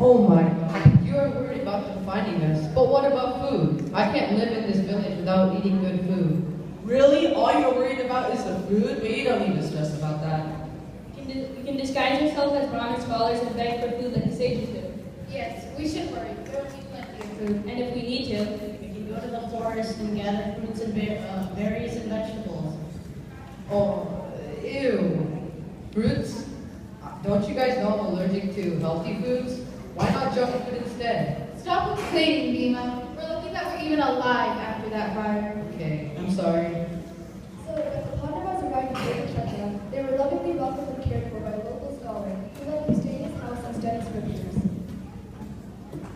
Oh my, you are worried about them finding us. But what about food? I can't live in this village without eating good food. Really? All you're worried about is the food? But you don't need to stress about that. We can disguise ourselves as Brahmin scholars and beg for food like the sages do. Yes, we should worry. There will be plenty of food. And if we need to, We can go to the forest and gather fruits and berries and vegetables. Oh, ew. Fruits? Don't you guys know I'm allergic to healthy foods? Why not junk food instead? Stop complaining, Bima. We're lucky that we're even alive after that fire. Okay, I'm sorry. So, when the Pandavas arrived in Siddhartha, they were lovingly welcomed and cared for by a local scholar who let them stay in his house and study scriptures.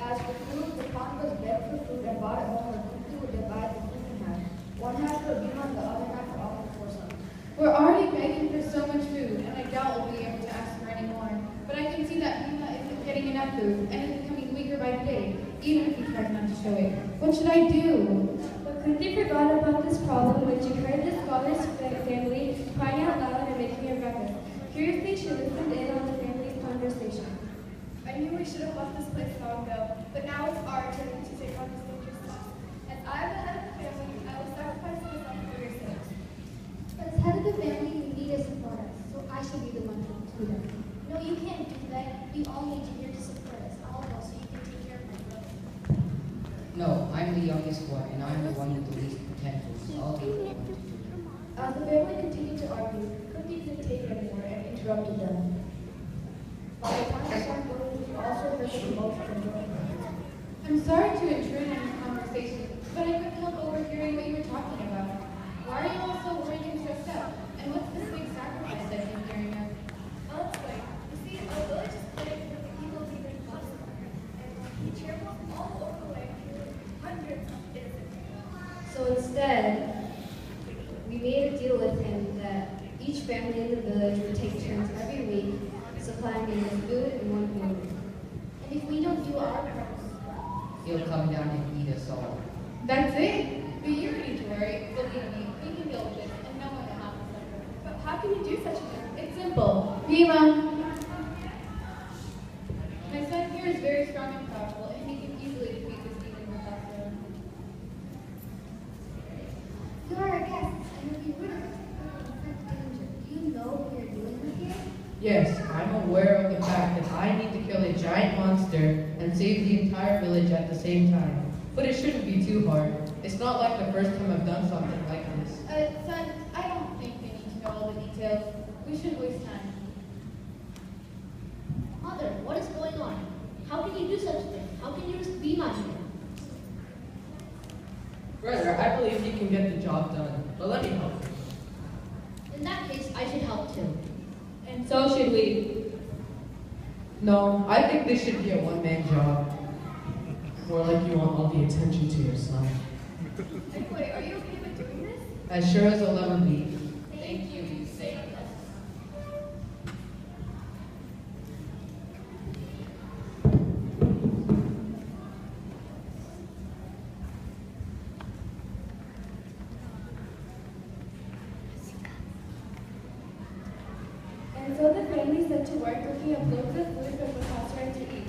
As for food, the Pandavas begged for food and brought it home, and quickly would divide the food in half. One half for Bhima and the other half for all the four sons. We're already begging for so much food, and I doubt we'll be able to ask for any more. But I can see that Bima isn't getting enough food, and is becoming weaker by the day, even if he tries not to show it. What should I do? But quickly forgot about this problem when she heard the scholar's family crying out loud and making a ruckus. Curiously, she listened in on the family's conversation. I knew we should have left this place long ago, but now it's our turn to take on this dangerous task. As I am the head of the family, I will sacrifice myself for your sakes. As head of the family, you need to support us, so I should be the one to do that. No, you can't do that. We all need you here to support us. All of us, so you can take care of my brother. No, I'm the youngest one, and I'm the one with the least potential, so I'll be the one to do it. As the family continued to argue, Cookie couldn't take it anymore and interrupted them. By the time the sun rose, we also heard the commotion and joined them. I'm sorry to intrude on your conversation, but I couldn't help overhearing what you were talking about. Why are you all so worried and stressed out? And what's this big sacrifice that you're hearing of? I'll explain. You see, our village is plagued with the evil demon monster, and he travels all over the way, killing hundreds of innocent people. So instead, we made a deal with him that each family in the village would take turns every week supplying him with food and one family. And if we don't do our part, He'll come down and eat us all. That's it. But you don't need to worry. Believe me, we can deal with this, and no one will have to suffer. But how can you do such a thing? It's simple. Bima. My son here is very strong and powerful, and he can easily defeat this demon without fail. you are our guests, and if you wouldn't inflict danger, do you know what you're doing with here? Yes, I'm aware of the fact that I need to kill a giant monster and save the entire village at the same time. But it shouldn't be too hard. It's not like the first time I've done something like this. Son, I don't think we need to know all the details. We shouldn't waste time. Mother, what is going on? How can you do such a thing? How can you risk Bhima here? Brother, I believe he can get the job done, but let me help. In that case, I should help too. and so should we. No, I think this should be a one-man job. More like you want all the attention to your son. Anyway, are you okay with doing this? As sure as I'll ever be. Thank you. You saved us. And so the family set to work cooking up loads of food for Bakasra to eat.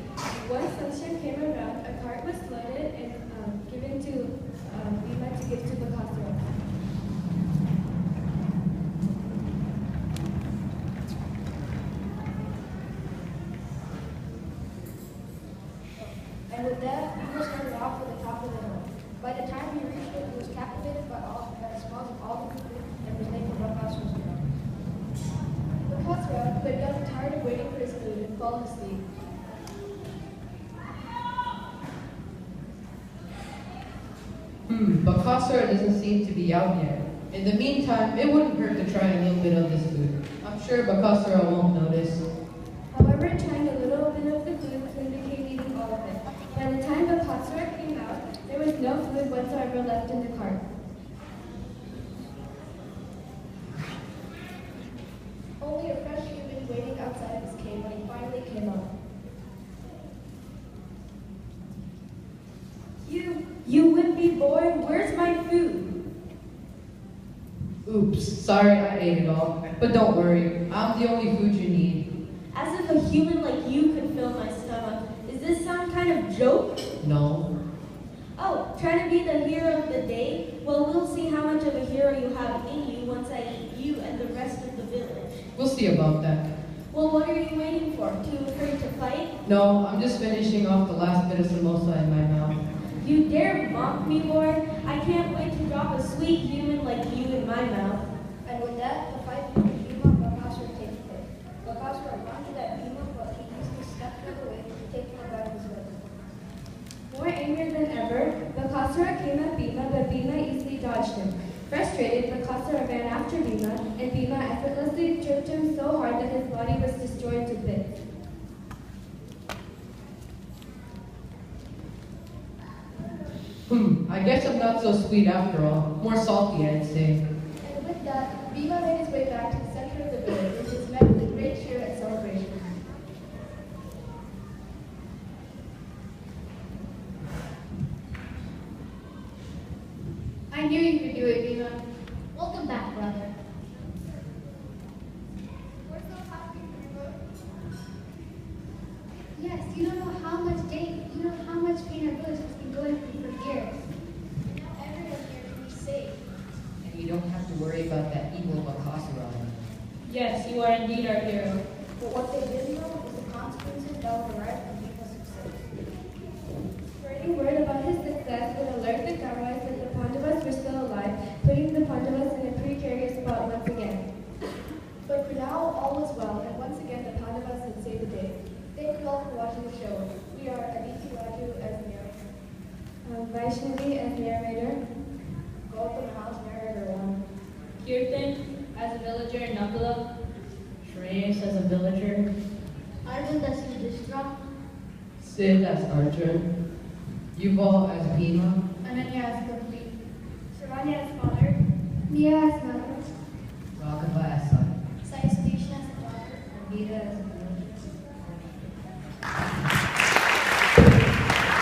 Once sunshine came around, a cart was loaded and given to Bhima to give to Bakasra. And with that, Bhima started off with the top of the hill. By the time he reached it, he was captivated by the smells of all the food and was named Bakasra's meal. Bakasra, who had gotten tired of waiting for his food, had fallen asleep. Bakasra doesn't seem to be out yet. In the meantime, it wouldn't hurt to try a little bit of this food. I'm sure Bakasra won't notice. However, trying a little bit of the food soon became eating all of it. By the time Bakasra came out, there was no food whatsoever left in the cart. Only a fresh human waiting outside his cave when he finally came up. You wimpy boy, where's my food? Oops, sorry I ate it all. But don't worry, I'm the only food you need. As if a human like you could fill my stomach. Is this joke? No. Oh, trying to be the hero of the day? Well, we'll see how much of a hero you have in you once I eat you and the rest of the village. We'll see about that. Well, what are you waiting for? Too afraid to fight? No, I'm just finishing off the last bit of samosa in my mouth. You dare mock me, boy? I can't wait to drop a sweet human like you in my mouth. And with that, the fight between Bhima and Bakasura takes place. Bakasura runs at Bhima, but he uses step the other way, taking him out of his way. More angry than ever, Bakasura came at Bhima, but Bhima easily dodged him. Frustrated, Bakasura ran after Bhima, and Bhima effortlessly tripped him so hard that his body was destroyed to bits. I guess I'm not so sweet after all. More salty, I'd say. And with that, Bhima made his way back to the center of the village, which is met with great cheer and celebration. I knew you could do it, Bhima. Welcome back, brother. We're so happy for you both. Yes, you don't know how much pain our village has been going through for years. And now everyone here can be safe. And you don't have to worry about that evil Bakasura. Yes, you are indeed our hero. But what they didn't know is the consequences that would arise from Bhima's success. Spreading word about his success would alert the Kauravas that the Pandavas were still alive, putting the Pandavas in a precarious spot once again. But for now, all was well, and once again the Pandavas had saved the day. Thank you all for watching the show. We are Aditi Raju as narrator, Vaishnavi as narrator, Gautam House narrator 1, Kirtan as a villager in Nakula. Shreyas as a villager. Arvind as Yudhishthira. Sid as Arjun. Yuval as Bhima. Ananya as complete. Sarvanya as father, Mia as mother, Raghava as son. Sai Station as a daughter. and Gita as